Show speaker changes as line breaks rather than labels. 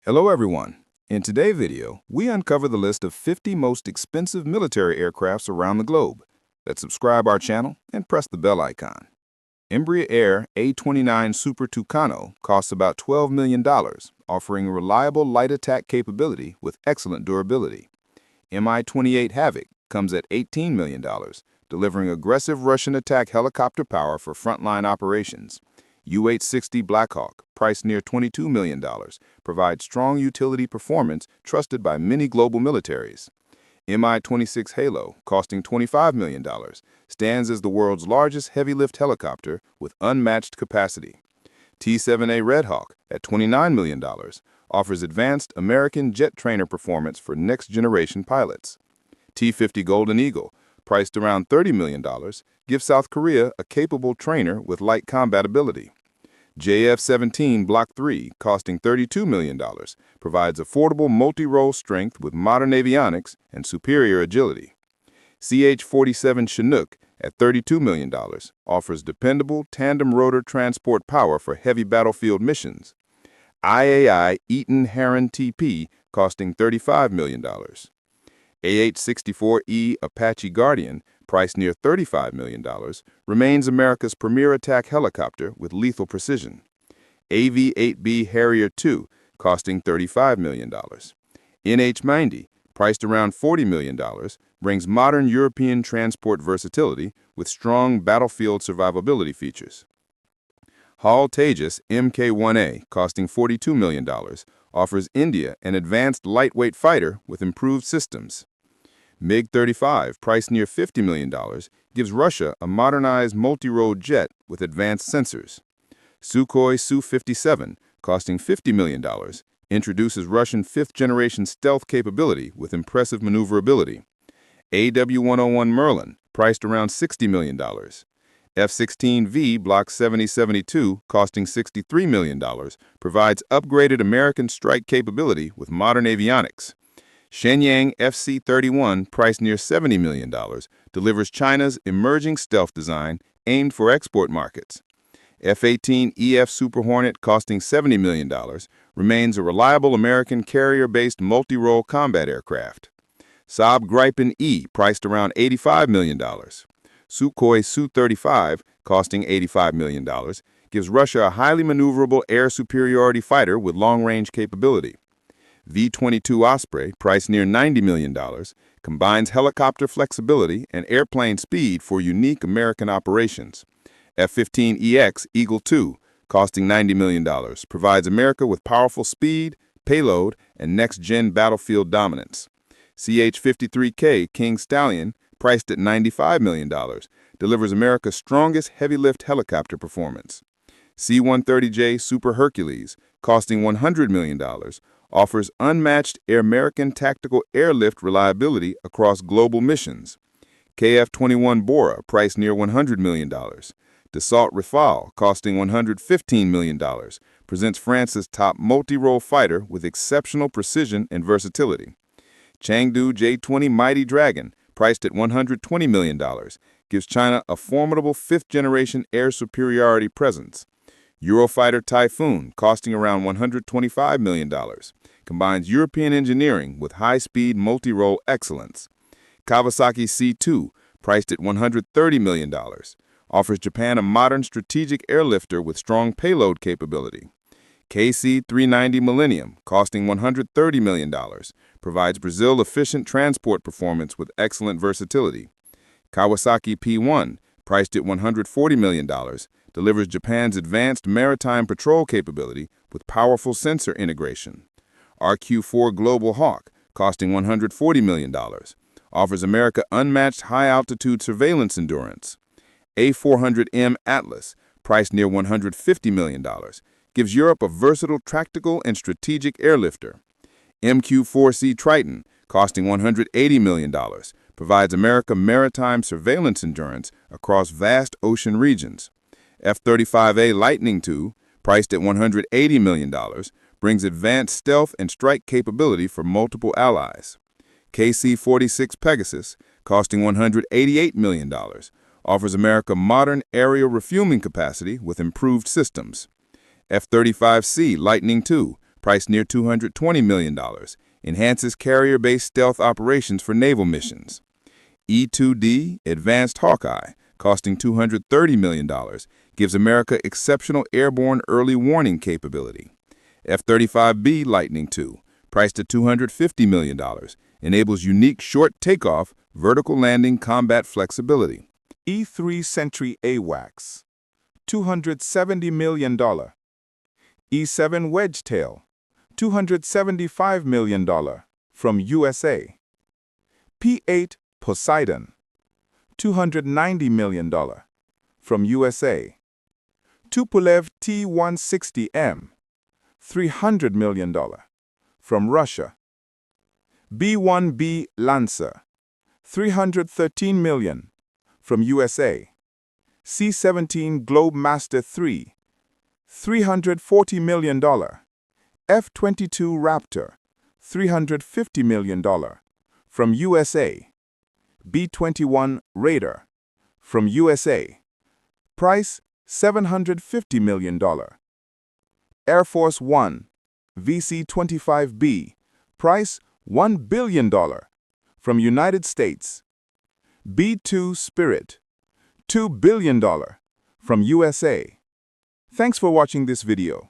Hello everyone. In today's video, we uncover the list of 50 most expensive military aircrafts around the globe. Let's subscribe our channel and press the bell icon. Embraer Air A29 Super Tucano costs about $12 million, offering reliable light attack capability with excellent durability. Mi-28 Havoc comes at $18 million, delivering aggressive Russian attack helicopter power for frontline operations. UH-60 Blackhawk, priced near $22 million, provides strong utility performance trusted by many global militaries. Mi-26 Halo, costing $25 million, stands as the world's largest heavy-lift helicopter with unmatched capacity. T-7A Red Hawk, at $29 million, offers advanced American jet trainer performance for next-generation pilots. T-50 Golden Eagle, priced around $30 million, gives South Korea a capable trainer with light combat ability. JF-17 Block 3, costing $32 million, provides affordable multi-role strength with modern avionics and superior agility. CH-47 Chinook, at $32 million, offers dependable tandem rotor transport power for heavy battlefield missions. IAI Eaton Heron TP, costing $35 million. AH-64E Apache Guardian, priced near $35 million, remains America's premier attack helicopter with lethal precision. AV-8B Harrier II, costing $35 million. NH-90, priced around $40 million, brings modern European transport versatility with strong battlefield survivability features. Hall Tejas Mk-1A, costing $42 million, offers India an advanced lightweight fighter with improved systems. MiG-35, priced near $50 million, gives Russia a modernized multi-role jet with advanced sensors. Sukhoi Su-57, costing $50 million, introduces Russian fifth-generation stealth capability with impressive maneuverability. AW-101 Merlin, priced around $60 million. F-16V Block 7072, costing $63 million, provides upgraded American strike capability with modern avionics. Shenyang FC-31, priced near $70 million, delivers China's emerging stealth design aimed for export markets. F-18EF Super Hornet, costing $70 million, remains a reliable American carrier-based multi-role combat aircraft. Saab Gripen E, priced around $85 million. Sukhoi Su-35, costing $85 million, gives Russia a highly maneuverable air superiority fighter with long-range capability. V-22 Osprey, priced near $90 million, combines helicopter flexibility and airplane speed for unique American operations. F-15EX Eagle II, costing $90 million, provides America with powerful speed, payload, and next-gen battlefield dominance. CH-53K King Stallion, priced at $95 million, delivers America's strongest heavy-lift helicopter performance. C-130J Super Hercules, costing $100 million, offers unmatched American tactical airlift reliability across global missions. KF-21 Bora, priced near $100 million. Dassault Rafale, costing $115 million, presents France's top multi-role fighter with exceptional precision and versatility. Chengdu J-20 Mighty Dragon, priced at $120 million, gives China a formidable fifth-generation air superiority presence. Eurofighter Typhoon, costing around $125 million, combines European engineering with high-speed multi-role excellence. Kawasaki C-2, priced at $130 million, offers Japan a modern strategic airlifter with strong payload capability. KC-390 Millennium, costing $130 million, provides Brazil efficient transport performance with excellent versatility. Kawasaki P-1, priced at $140 million, delivers Japan's advanced maritime patrol capability with powerful sensor integration. RQ-4 Global Hawk, costing $140 million, offers America unmatched high-altitude surveillance endurance. A400M Atlas, priced near $150 million, gives Europe a versatile tactical and strategic airlifter. MQ-4C Triton, costing $180 million, provides America maritime surveillance endurance across vast ocean regions. F-35A Lightning II, priced at $180 million, brings advanced stealth and strike capability for multiple allies. KC-46 Pegasus, costing $188 million, offers America modern aerial refueling capacity with improved systems. F-35C Lightning II, priced near $220 million, enhances carrier-based stealth operations for naval missions. E-2D Advanced Hawkeye, costing $230 million, gives America exceptional airborne early warning capability. F-35B Lightning II, priced at $250 million, enables unique short takeoff, vertical landing combat flexibility.
E-3 Sentry AWACS, $270 million. E-7 Wedgetail, $275 million, from USA. P-8 Poseidon, $290 million, from USA. Tupolev T-160M, $300 million, from Russia. B-1B Lancer, $313 million, from USA. C-17 Globemaster III, $340 million. F-22 Raptor, $350 million, from USA. B-21 Raider, from USA. Price, $750 million. Air Force One, VC-25B, price, $1 billion, from United States. B-2 Spirit, $2 billion, from USA. Thanks for watching this video.